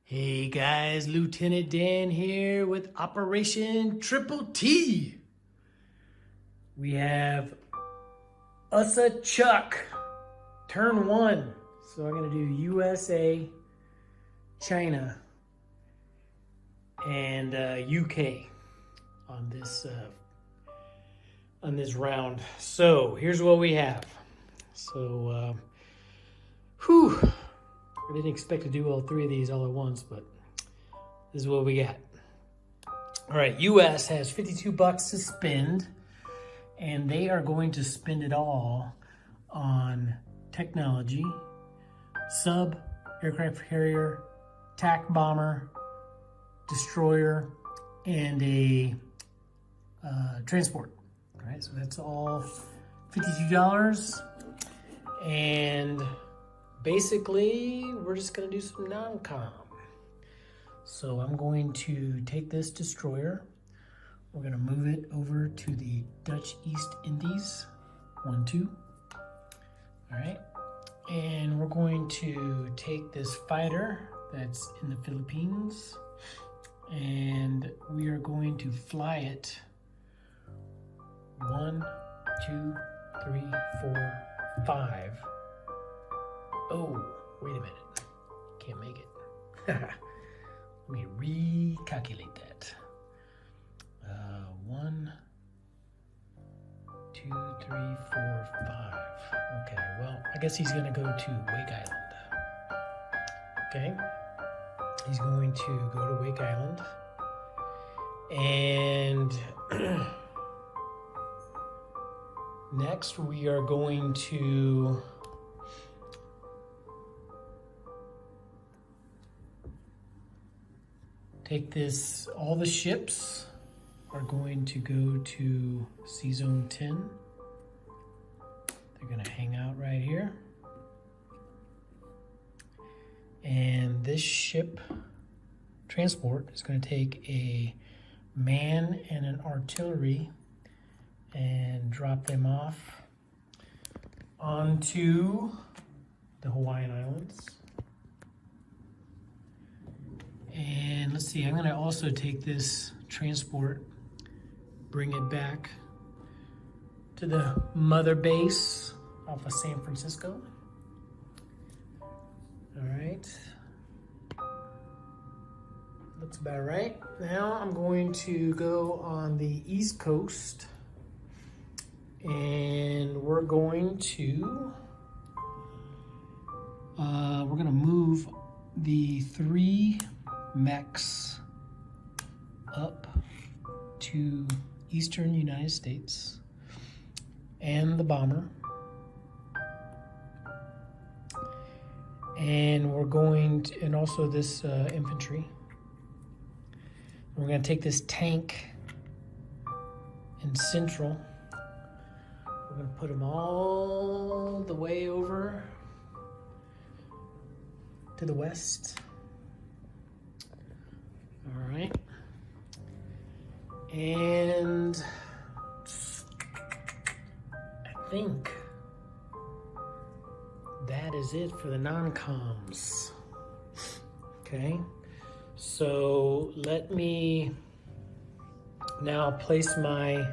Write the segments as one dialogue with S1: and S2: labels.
S1: Hey guys, Lieutenant Dan here with Operation Triple T. We have USAChUK, turn 1. So I'm gonna do USA, China, and UK on this round. So here's what we have. So, I didn't expect to do all three of these all at once, but this is what we got. All right, US has $52 to spend, and they are going to spend it all on technology, sub, aircraft carrier, TAC bomber, destroyer, and a transport. All right, so that's all $52. And basically, we're just gonna do some non-com. So I'm going to take this destroyer. We're gonna move it over to the Dutch East Indies, 1-2. All right, and we're going to take this fighter that's in the Philippines, and we are going to fly it 1, 2, 3, 4, 5. Oh, wait a minute. Can't make it. Let me recalculate that. 1, 2, 3, 4, 5. Okay, well, I guess he's gonna go to Wake Island. Okay, he's going to go to Wake Island. And next we are going to take this, all the ships are going to go to Sea Zone 10. They're gonna hang out right here. And this ship transport is gonna take a man and an artillery and drop them off onto the Hawaiian Islands. And let's see, I'm gonna also take this transport, bring it back to the mother base off of San Francisco. All right. Looks about right. Now I'm going to go on the East Coast, and we're going to, we're gonna move the 3 mechs up to eastern United States and the bomber, and we're going to, and also this infantry. We're going to take this tank in central. We're going to put them all the way over to the west. All right, and I think that is it for the non-coms. Okay, so let me now place my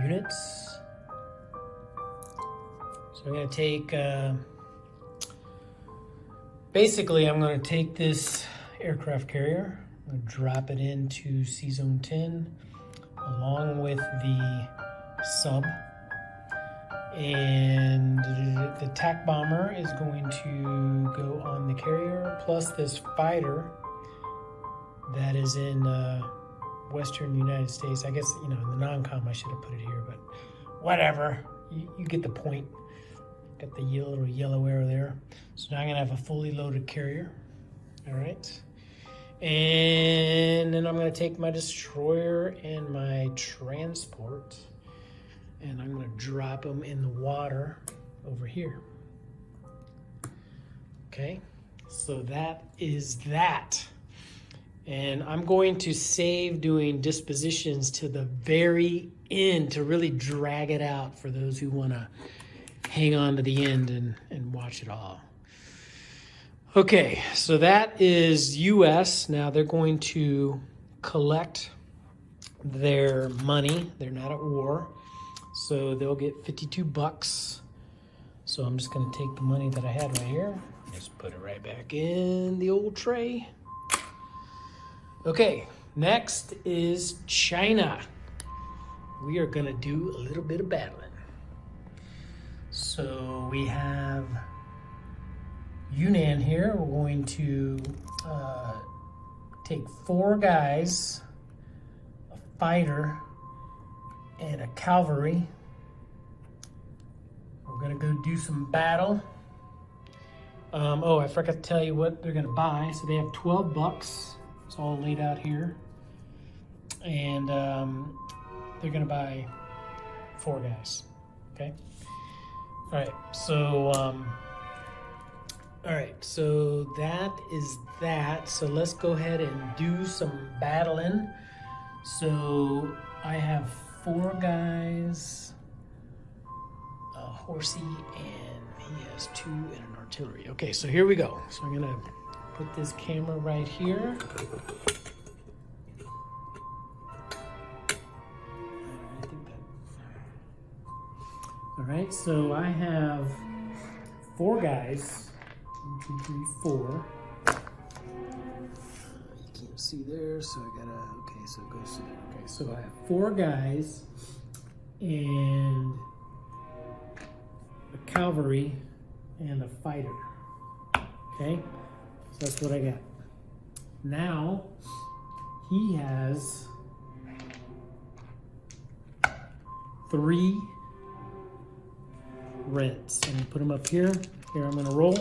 S1: units. So I'm going to take, basically I'm going to take this aircraft carrier, I'm going to drop it into Sea Zone 10 along with the sub, and the TAC bomber is going to go on the carrier, plus this fighter that is in western United States. I guess, you know, in the non-com I should have put it here, but whatever, you get the point. Got the little yellow arrow there. So now I'm gonna have a fully loaded carrier. All right, and then I'm gonna take my destroyer and my transport, and I'm gonna drop them in the water over here. Okay, so that is that. And I'm going to save doing dispositions to the very end to really drag it out for those who wanna hang on to the end and watch it all. Okay, so that is US. Now they're going to collect their money. They're not at war. So they'll get 52 bucks. So I'm just going to take the money that I had right here. Just put it right back in the old tray. Okay, next is China. We are going to do a little bit of battling. So we have Yunnan here. We're going to take 4 guys, a fighter, and a cavalry. We're gonna go do some battle. Oh, I forgot to tell you what they're gonna buy. So they have 12 bucks. It's all laid out here. And they're gonna buy 4 guys, okay? All right, so that is that. So let's go ahead and do some battling. So I have 4 guys, a horsey, and he has 2 and an artillery. Okay, so here we go. So I'm gonna put this camera right here. All right, so I have 4 guys. 1, 2, 3, 4. You can't see there, so I gotta, okay, so it goes to there. Okay, so I have 4 guys and a cavalry and a fighter. Okay, so that's what I got. Now, he has 3 reds. I'm gonna put them up here. Here, I'm gonna roll.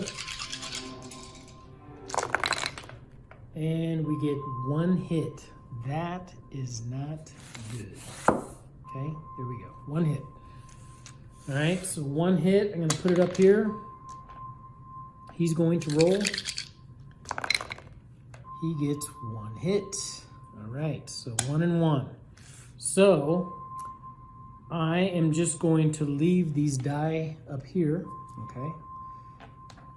S1: And we get 1 hit. That is not good. Okay, there we go. 1 hit. All right, so 1 hit. I'm going to put it up here. He's going to roll. He gets 1 hit. All right, so 1 and 1. So I am just going to leave these die up here. Okay,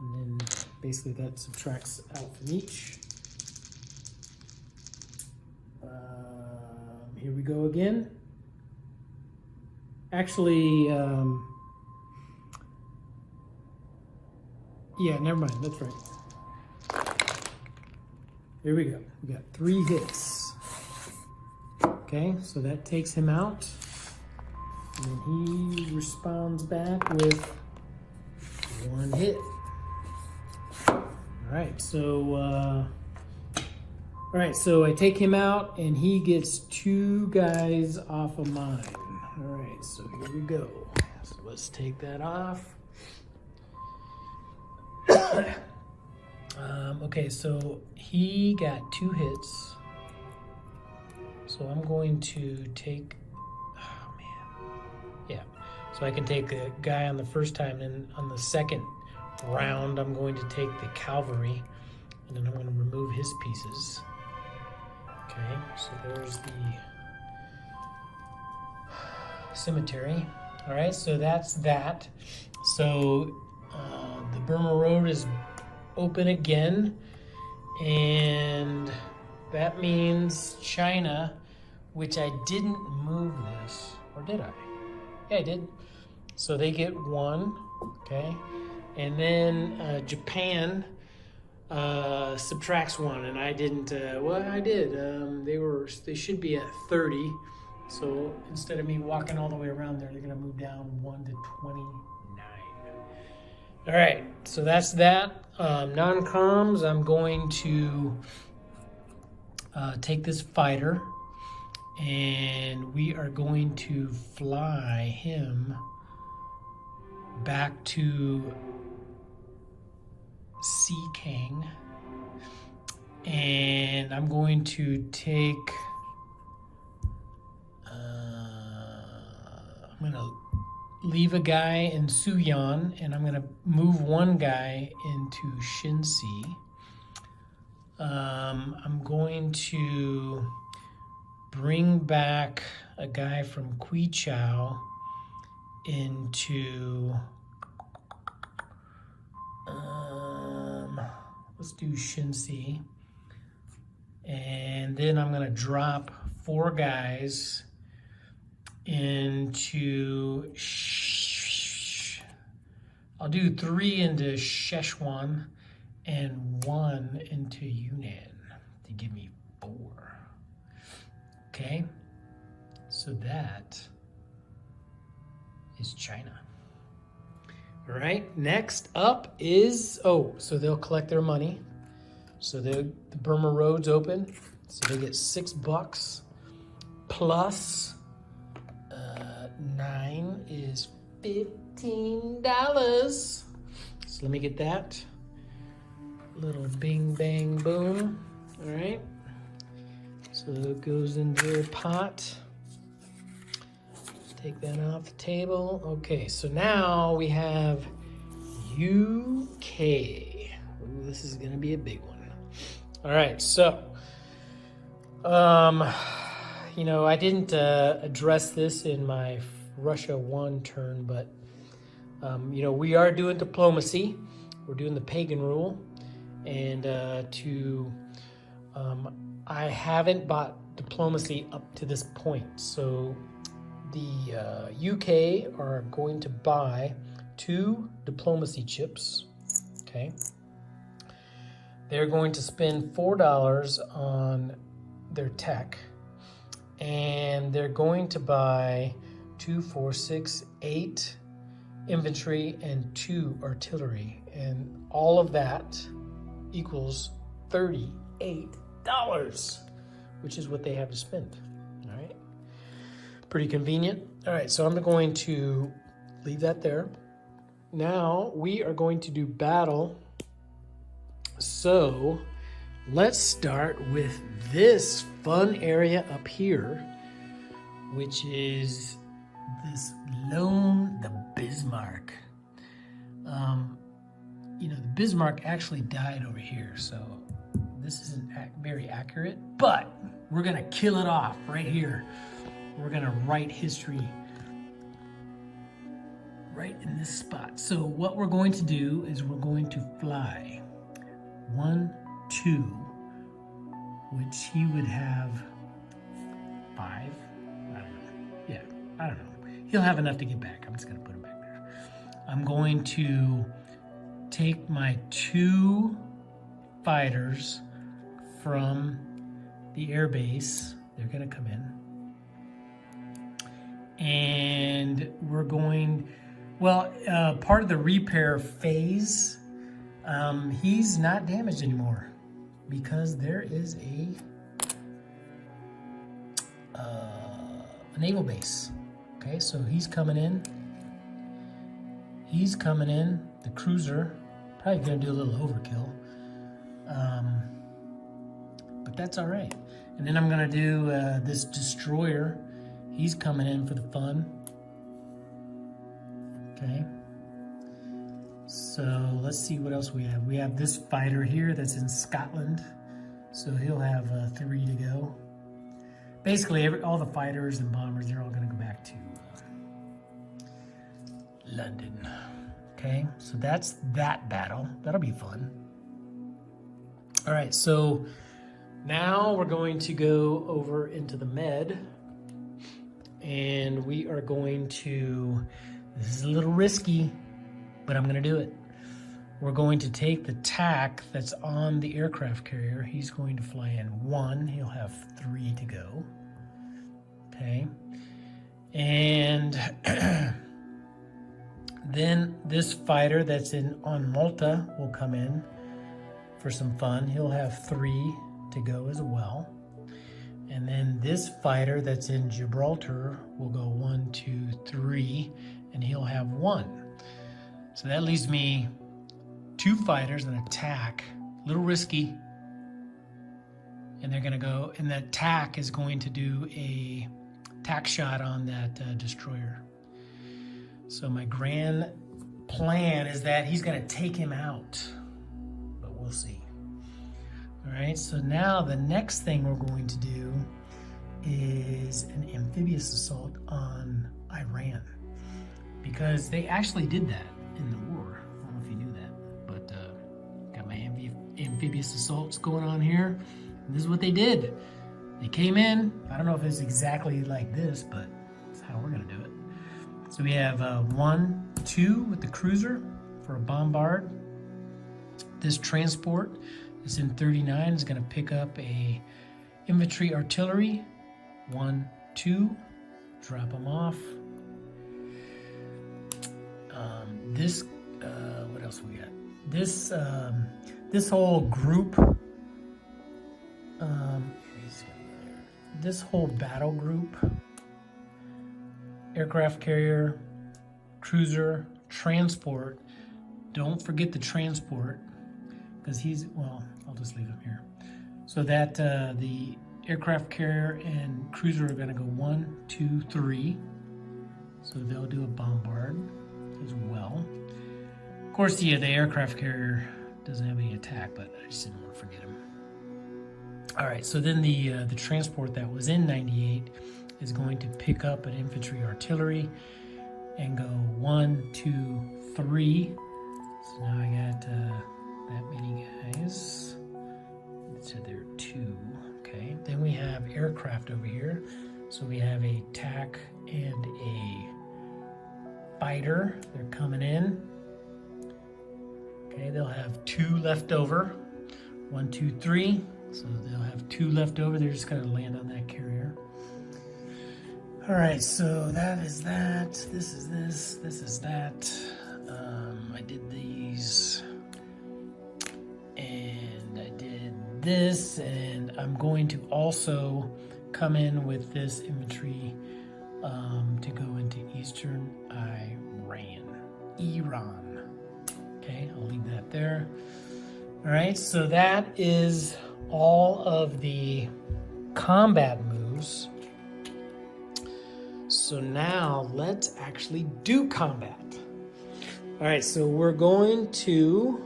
S1: and then basically that subtracts out from each. Here we go again. Actually, yeah, never mind, that's right. Here we go. We got 3 hits. Okay, so that takes him out. And he responds back with 1 hit. All right, so I take him out and he gets 2 guys off of mine. All right, so here we go. So let's take that off. Okay, so he got 2 hits. So I'm going to take, oh man. Yeah, so I can take a guy on the first time, and on the second round, I'm going to take the cavalry, and then I'm going to remove his pieces. Okay, so there's the cemetery. All right, so that's that. So the Burma Road is open again, and that means China, which I didn't move this, or did I? Yeah, I did. So they get 1, okay, and then Japan subtracts 1, and I didn't. Well, I did. They should be at 30. So instead of me walking all the way around there, they're gonna move down 1 to 29. All right, so that's that. Non-coms, I'm going to take this fighter, and we are going to fly him back to USAChUK, and I'm going to take, I'm going to leave a guy in Suyan, and I'm going to move 1 guy into Shinsi. I'm going to bring back a guy from Quichao into let's do Shinsi. And then I'm gonna drop 4 guys into, I'll do 3 into Szechuan and 1 into Yunnan to give me 4. Okay, so that is China. All right, next up is, so they'll collect their money. So the Burma Road's open, so they get $6 plus 9 is $15. So let me get that. Little bing, bang, boom. All right. So it goes into their pot. Take that off the table. Okay, so now we have UK. Ooh, this is gonna be a big one. All right, so, you know, I didn't address this in my Russia 1 turn, but, you know, we are doing diplomacy. We're doing the pagan rule. And I haven't bought diplomacy up to this point. So the UK are going to buy 2 diplomacy chips, okay? They're going to spend $4 on their tech, and they're going to buy 2, 4, 6, 8 infantry and 2 artillery, and all of that equals $38, which is what they have to spend. All right, pretty convenient. All right, so I'm going to leave that there. Now we are going to do battle. So let's start with this fun area up here, which is this the Bismarck. You know, the Bismarck actually died over here, so this isn't very accurate, but we're gonna kill it off right here. We're gonna write history right in this spot. So what we're going to do is we're going to fly 1, 2, which he would have 5. I don't know. Yeah, I don't know. He'll have enough to get back. I'm just gonna put him back there. I'm going to take my 2 fighters from the air base. They're gonna come in. And we're going, well, part of the repair phase, he's not damaged anymore because there is a naval base. Okay, so he's coming in. He's coming in, the cruiser. Probably gonna do a little overkill. But that's all right. And then I'm gonna do this destroyer. He's coming in for the fun. Okay. So let's see what else we have. We have this fighter here that's in Scotland. So he'll have 3 to go. Basically, all the fighters and bombers, they're all gonna go back to London. Okay, so that's that battle. That'll be fun. All right, so now we're going to go over into the Med. And we are going to, this is a little risky, but I'm gonna do it. We're going to take the TAC that's on the aircraft carrier. He's going to fly in 1. He'll have 3 to go. Okay. And then this fighter that's on Malta will come in for some fun. He'll have 3 to go as well. And then this fighter that's in Gibraltar will go 1, 2, 3, and he'll have 1. So that leaves me 2 fighters and a TAC, a little risky. And they're gonna go, and that TAC is going to do a TAC shot on that destroyer. So my grand plan is that he's gonna take him out, but we'll see. All right, so now the next thing we're going to do is an amphibious assault on Iran, because they actually did that in the war. I don't know if you knew that, but got my amphibious previous assaults going on here. And this is what they did. They came in. I don't know if it's exactly like this, but that's how we're gonna do it. So we have 1, 2 with the cruiser for a bombard. This transport is in 39 is gonna pick up a infantry artillery. 1, 2, drop them off. What else we got? This whole group, this whole battle group, aircraft carrier, cruiser, transport. Don't forget the transport, because I'll just leave him here. So that the aircraft carrier and cruiser are gonna go 1, 2, 3. So they'll do a bombard as well. Of course, the aircraft carrier doesn't have any attack, but I just didn't want to forget him. All right, so then the transport that was in 98 is going to pick up an infantry artillery and go 1, 2, 3. So now I got that many guys. So there are 2. Okay. Then we have aircraft over here. So we have a TAC and a fighter. They're coming in. Okay, they'll have 2 left over. 1, 2, 3. So they'll have 2 left over. They're just gonna land on that carrier. All right, so that is that. This is this. This is that. I did these. And I did this. And I'm going to also come in with this infantry to go into Eastern Iran. Okay, I'll leave that there. All right, so that is all of the combat moves. So now let's actually do combat. All right, so we're going to,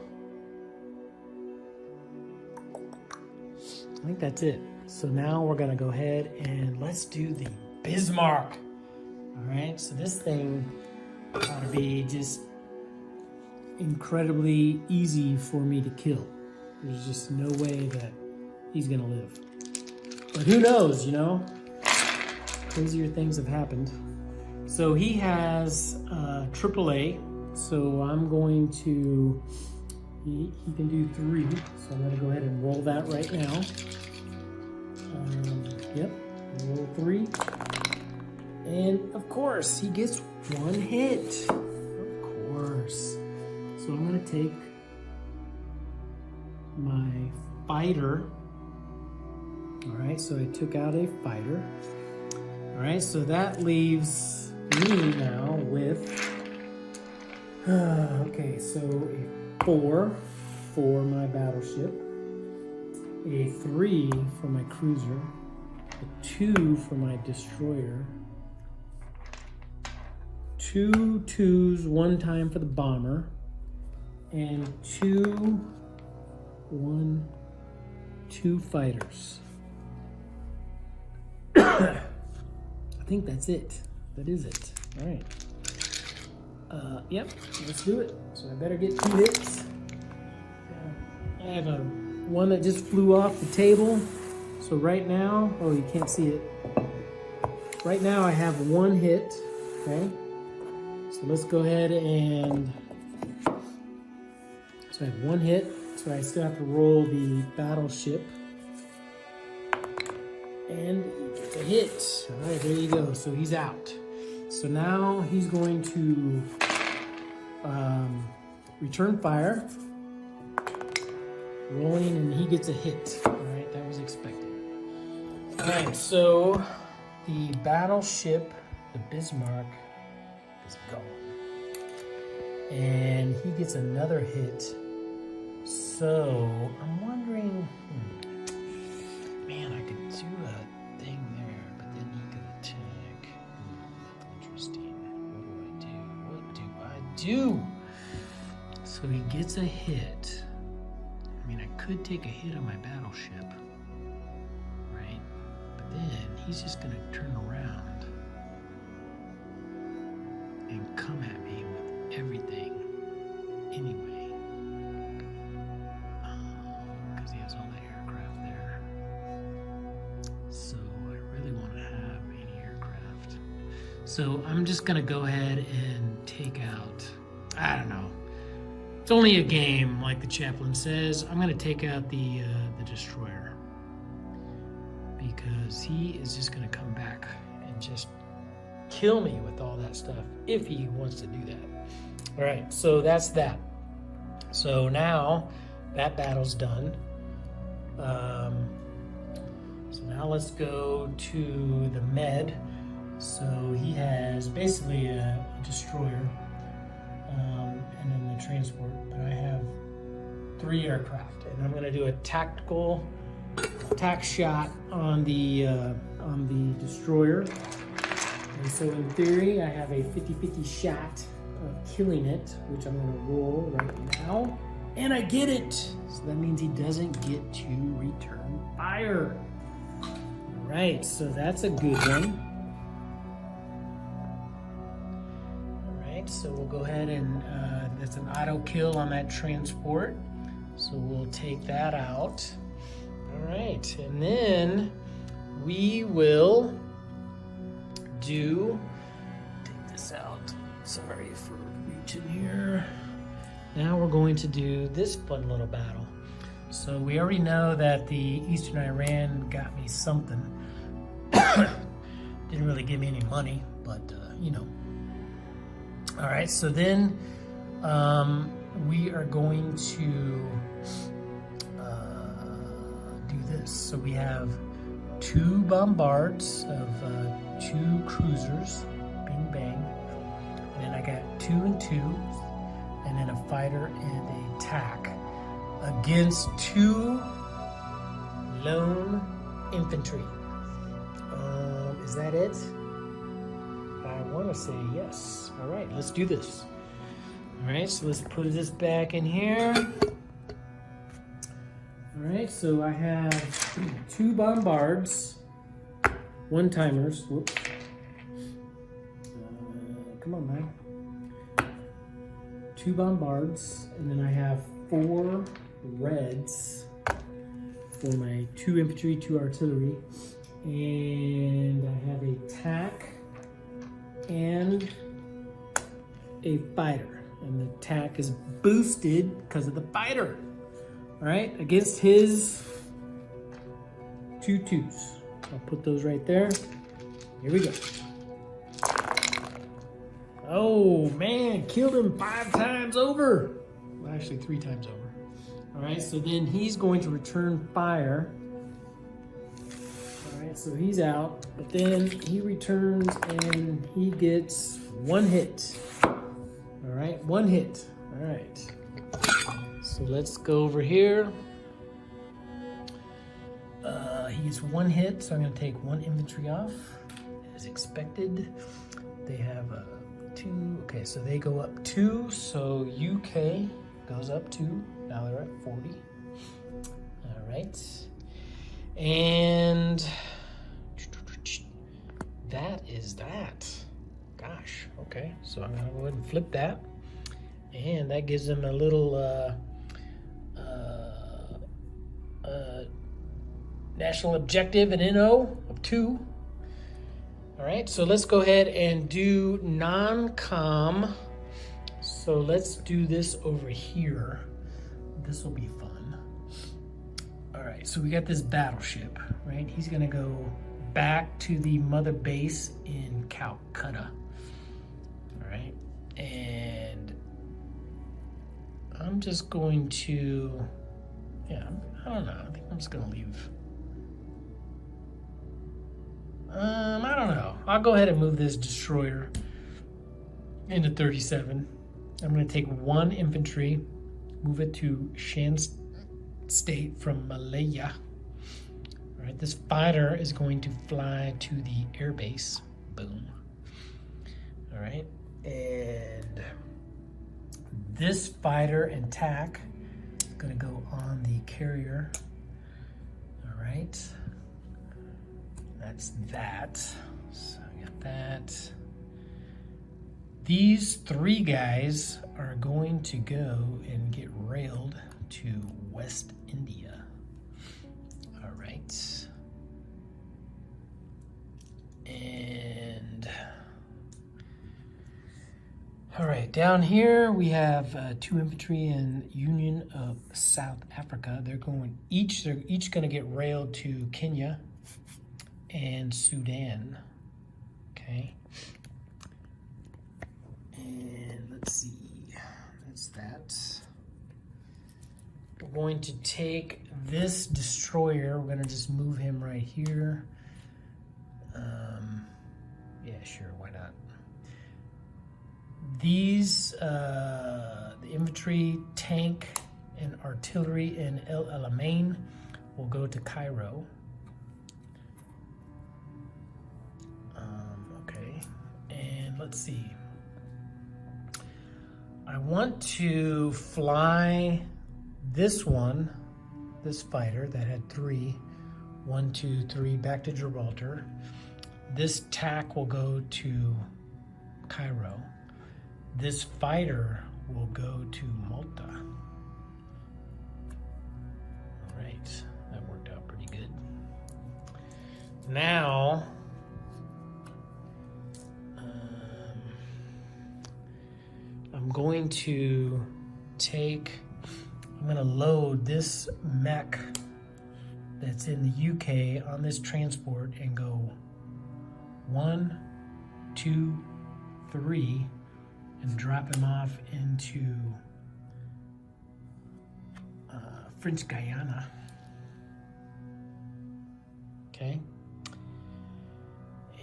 S1: I think that's it. So now we're gonna go ahead and let's do the Bismarck. All right, so this thing ought to be just incredibly easy for me to kill. There's just no way that he's gonna live. But who knows, you know? Crazier things have happened. So he has AAA, so I'm going to, he can do 3, so I'm gonna go ahead and roll that right now. Yep, roll 3. And of course, he gets 1 hit. Of course. So I'm gonna take my fighter. All right, so I took out a fighter. All right, so that leaves me now with, okay, so a 4 for my battleship, a 3 for my cruiser, a 2 for my destroyer, 2 2s one time for the bomber, and 2 fighters. I think that's it. That is it. All right. Yep, let's do it. So I better get 2 hits. I have one that just flew off the table. So right now, oh, you can't see it. Right now I have 1 hit, okay? So let's go ahead and, so I have 1 hit. So I still have to roll the battleship. And he gets a hit. All right, there you go. So he's out. So now he's going to return fire. Rolling, and he gets a hit. All right, that was expected. All right, so the battleship, the Bismarck, is gone. And he gets another hit. So I'm wondering, man, I could do a thing there, but then he could attack. Interesting. What do I do? So he gets a hit. I mean, I could take a hit on my battleship, right? But then he's just gonna turn around and come at me with everything anyway. Because So I'm just gonna go ahead and take out, I don't know. It's only a game, like the chaplain says. I'm gonna take out the destroyer because he is just gonna come back and just kill me with all that stuff if he wants to do that. All right, so that's that. So now that battle's done. So now let's go to the med. So he has basically a destroyer and then the transport, but I have 3 aircraft, and I'm going to do a tactical attack shot on the destroyer. And so in theory, I have a 50-50 shot of killing it, which I'm going to roll right now, and I get it. So that means he doesn't get to return fire. All right, so that's a good one. So we'll go ahead and that's an auto kill on that transport. So we'll take that out. All right, and then we will take this out. Sorry for reaching here. Now we're going to do this fun little battle. So we already know that the Eastern Iran got me something. Didn't really give me any money, but you know. All right, so then we are going to do this. So we have 2 bombards of 2 cruisers, bing bang, and then I got 2 and 2, and then a fighter and a TAC against 2 lone infantry. Is that it? I want to say yes. All right, let's do this. All right, so let's put this back in here. All right, so I have 2 bombards, 1 timers. Whoops. Come on, man. 2 bombards, and then I have 4 reds for my 2 infantry, 2 artillery, and I have a TAC and a fighter, and the TAC is boosted because of the fighter. All right, against his 2 2s. I'll put those right there. Here we go. Oh man, killed him 5 times over. Well, actually 3 times over. All right, so then he's going to return fire. All right, so he's out, but then he returns and he gets 1 hit. All right, 1 hit. All right. So let's go over here. He gets 1 hit, so I'm going to take 1 infantry off, as expected. They have 2. Okay, so they go up 2. So UK goes up 2. Now they're at 40. All right, and that is that. Gosh. Okay, so I'm going to go ahead and flip that, and that gives them a little national objective, an NO of 2. All right, so let's go ahead and do non-com. So let's do this over here. This will be fun. All right, so we got this battleship, right? He's gonna go back to the mother base in Calcutta. All right, and I'm just going to, I don't know, I think I'm just gonna leave. I don't know. I'll go ahead and move this destroyer into 37. I'm going to take 1 infantry, move it to Shan State from Malaya. All right, this fighter is going to fly to the airbase. Boom. All right, and this fighter and TAC is going to go on the carrier. All right. That's that. So I got that. These 3 guys are going to go and get railed to West India. All right. And All right, down here we have 2 infantry in Union of South Africa. They're each going to get railed to Kenya and Sudan. Okay. And let's see, that's that. We're going to take this destroyer. We're going to just move him right here. Yeah, sure, why not? These, the infantry, tank, and artillery in El Alamein will go to Cairo. Okay, and let's see. I want to fly this one, this fighter that had 3, 1, 2, 3, back to Gibraltar. This TAC will go to Cairo. This fighter will go to Malta. All right, that worked out pretty good. Now, I'm going to load this mech that's in the UK on this transport and go 1, 2, 3, and drop him off into French Guiana. Okay.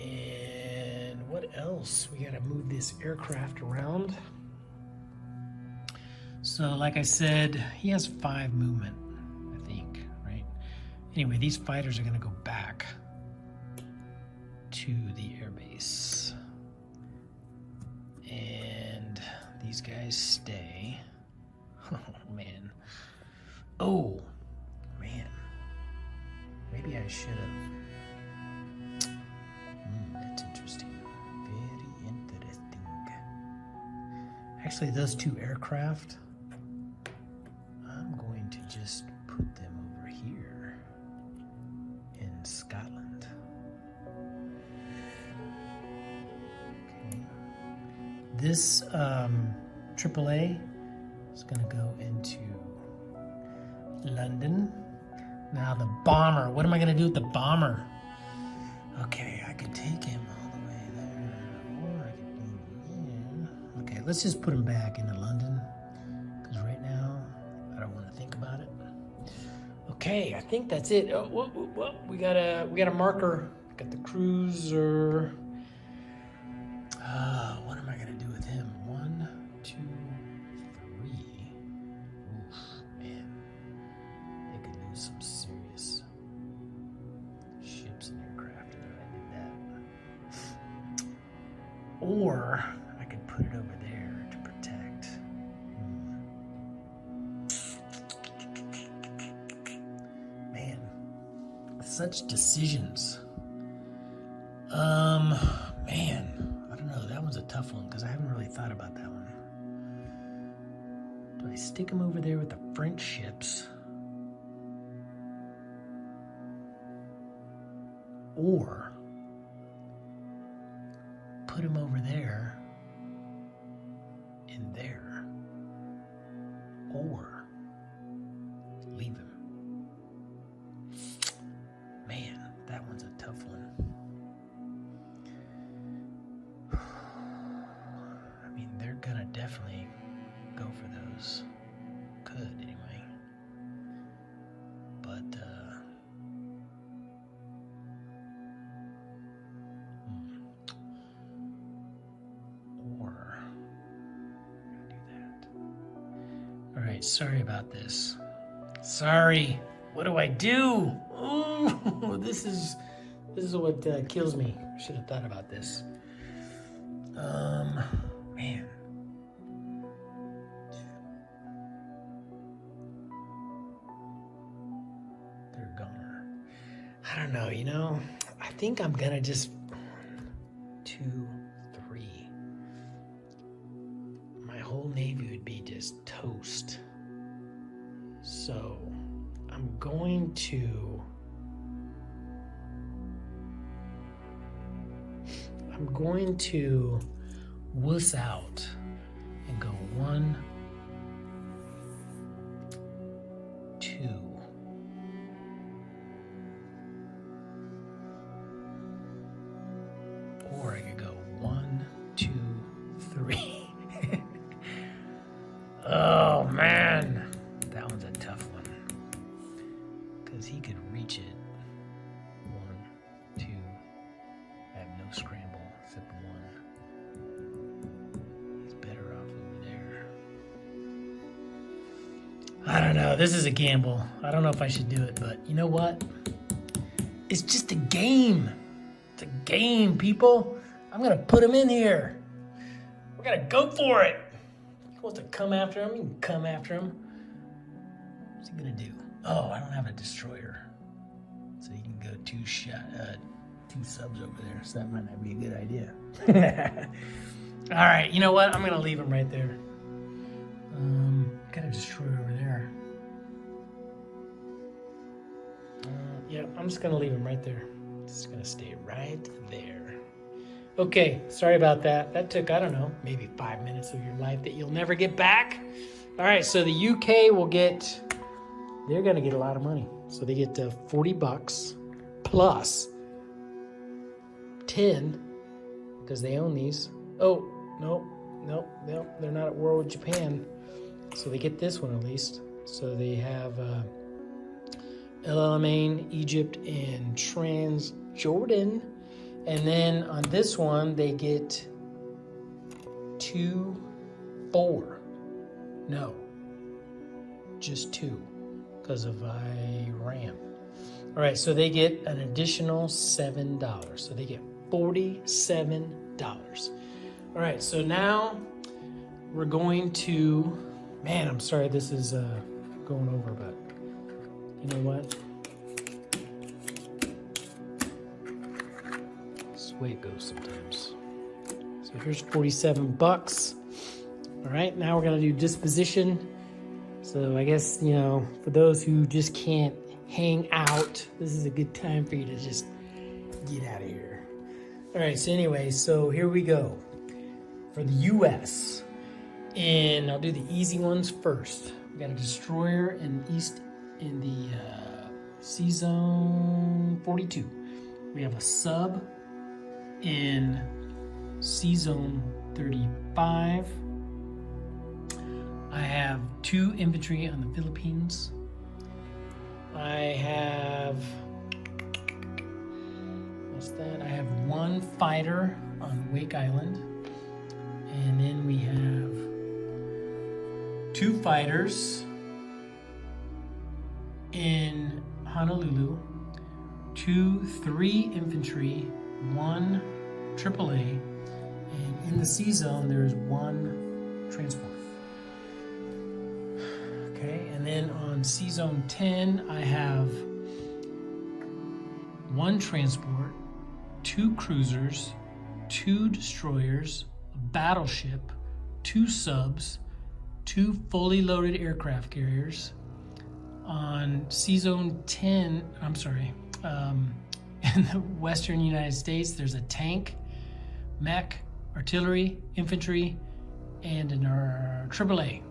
S1: And what else? We gotta move this aircraft around. So like I said, he has 5 movement, I think, right? Anyway, these fighters are gonna go back to the airbase. And these guys stay. Oh, man. Oh, man. Maybe I should have. That's interesting. Very interesting. Actually, those 2 aircraft, I'm going to just put them over here in Scotland. Okay. This AAA is going to go into London. Now the bomber. What am I going to do with the bomber? Okay, I could take him all the way there, or I could. Okay, let's just put him back into London, because right now I don't want to think about it. Okay, I think that's it. Oh, whoa, we got a marker. Got the cruiser. What am I gonna do with him? 1, 2, 3. Oof, man. They could lose some serious ships and aircraft if I did that. Or I could put it over there to protect. Man, such decisions. Man, I don't know. That one's a tough one because I haven't really thought about that one. Do I stick him over there with the French ships? Or put him over there and there? Or leave him? Man, that one's a tough one. I mean, they're gonna definitely go for those. Could, anyway. But, or, I'm gonna do that. All right, sorry about this. Sorry. What do I do? Oh, this is what kills me. I should have thought about this. Man. They're gone. I don't know, you know? I think I'm gonna just 1, 2, 3. My whole Navy would be just toast. So I'm going to wuss out 1, 2. Or I could go 1, 2, 3. Oh man, that one's a tough one. Because he could reach it. 1, 2. I have no scramble except 1. He's better off over there. I don't know. This is a gamble. I don't know if I should do it, but you know what? It's just a game. It's a game, people. I'm going to put him in here. We're going to go for it. He wants to come after him. You can come after him. What's he going to do? Oh, I don't have a destroyer. So you can go 2 subs over there. So that might not be a good idea. All right. You know what? I'm going to leave him right there. Got a destroyer over there. Yeah, I'm just going to leave him right there. Just going to stay right there. Okay, sorry about that. That took, I don't know, maybe 5 minutes of your life that you'll never get back. All right, so the UK will get, they're going to get a lot of money. So they get $40 plus 10 because they own these. Oh, no, they're not at war with Japan. So they get this one at least. So they have Alamein, Egypt, and Transjordan. And then on this one, they get 2, 4. No, just 2 because of Iran. All right, so they get an additional $7. So they get $47. All right, so now we're going to, man, I'm sorry this is going over, but you know what? This is the way it goes sometimes. So here's $47. All right, now we're gonna do disposition. So I guess, you know, for those who just can't hang out, this is a good time for you to just get out of here. All right, so anyway, so here we go. For the US, and I'll do the easy ones first. We got a destroyer in the C Zone 42. We have a sub in C Zone 35. I have 2 infantry on the Philippines. I have, what's that? I have 1 fighter on Wake Island. And then we have 2 fighters in Honolulu, 3 infantry, 1 AAA, and in the C Zone there is 1 transport. Okay, and then on C Zone 10 I have 1 transport, 2 cruisers, 2 destroyers, a battleship, 2 subs, 2 fully loaded aircraft carriers. On C Zone 10, in the western United States, there's a tank, mech, artillery, infantry, and an AAA.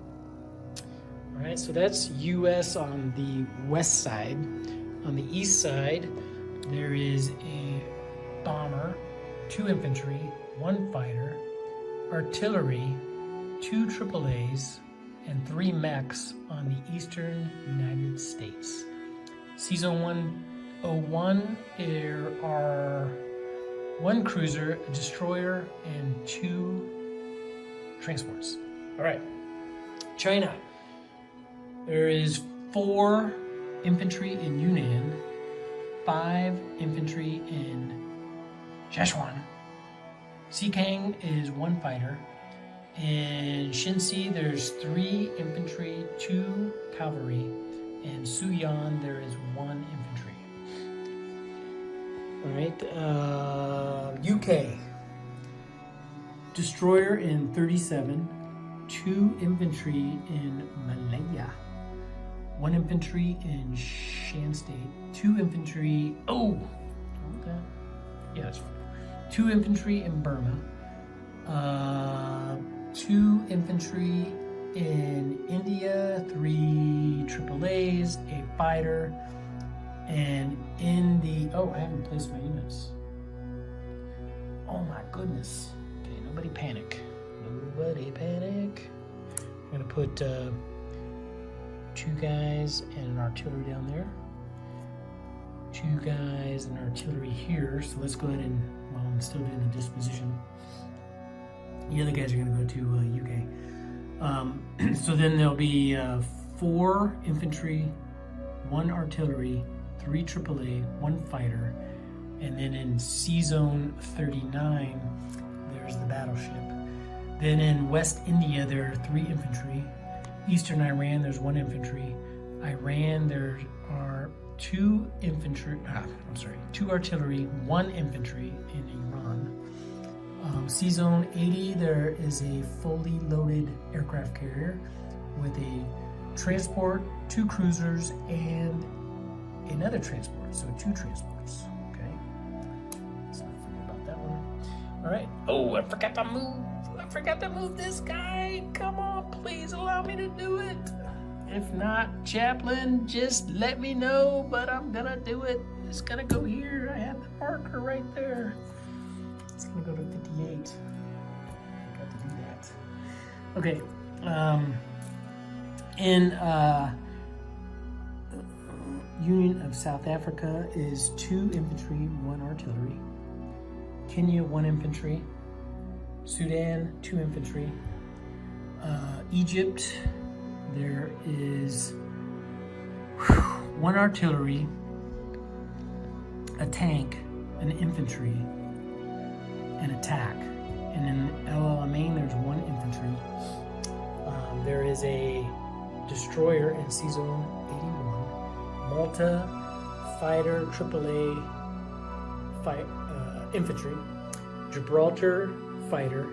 S1: All right, so that's US on the west side. On the east side, there is a bomber, 2 infantry, 1 fighter, artillery, 2 AAAs, and 3 mechs on the eastern United States. C Zone 101, there are 1 cruiser, a destroyer, and 2 transports. All right, China. There is 4 infantry in Yunnan, 5 infantry in Sichuan. Xikang is 1 fighter. In Shinsi, there's 3 infantry, 2 cavalry. In Suyan, there is 1 infantry. All right, UK. Destroyer in 37, 2 infantry in Malaya, 1 infantry in Shan State, 2 infantry, okay. Yeah, that's fine. 2 infantry in Burma, 2 infantry in India, 3 AAAs, a fighter, and in the, oh, I haven't placed my units. Oh my goodness. Okay, nobody panic. Nobody panic. I'm gonna put 2 guys and an artillery down there. 2 guys and artillery here. So let's go ahead and, while I'm still doing the disposition, the other guys are gonna go to UK. So then there'll be 4 infantry, 1 artillery, 3 AAA, 1 fighter, and then in C Zone 39, there's the battleship. Then in West India, there are 3 infantry. Eastern Iran, there's 1 infantry. Iran, there are 2 infantry. 2 artillery, 1 infantry in Iran. C Zone 80, there is a fully loaded aircraft carrier with a transport, 2 cruisers, and another transport. So 2 transports. Okay. Let's not forget about that one. All right. Oh, I forgot to move. I forgot to move this guy. Come on, please allow me to do it. If not, Chaplain, just let me know, but I'm gonna do it. It's gonna go here. I have the marker right there. It's gonna go to 58. I got to do that. Okay. In Union of South Africa is 2 infantry, 1 artillery. Kenya, 1 infantry. Sudan, 2 infantry. Egypt, there is 1 artillery, a tank, an infantry, an attack. And in El Alamein, there's 1 infantry. There is a destroyer in C Zone 81. Malta, fighter, AAA, infantry. Gibraltar, fighter.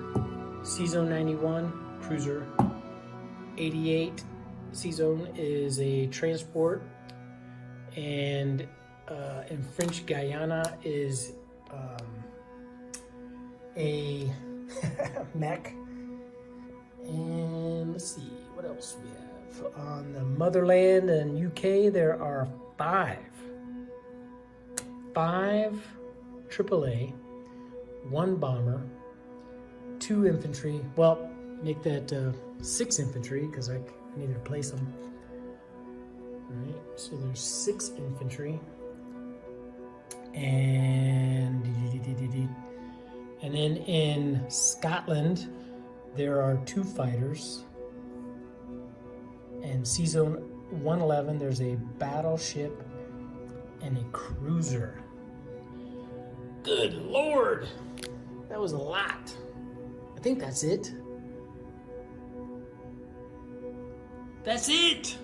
S1: C Zone 91, cruiser. 88, C Zone is a transport. And in French Guyana is a mech. And let's see, what else we have? On the motherland and UK, there are 5 AAA, 1 bomber, 2 infantry. Well, make that 6 infantry because I need to place them. All right, so there's 6 infantry. And then in Scotland, there are 2 fighters. And C Zone 111, there's a battleship and a cruiser. Good Lord, that was a lot. I think that's it. That's it.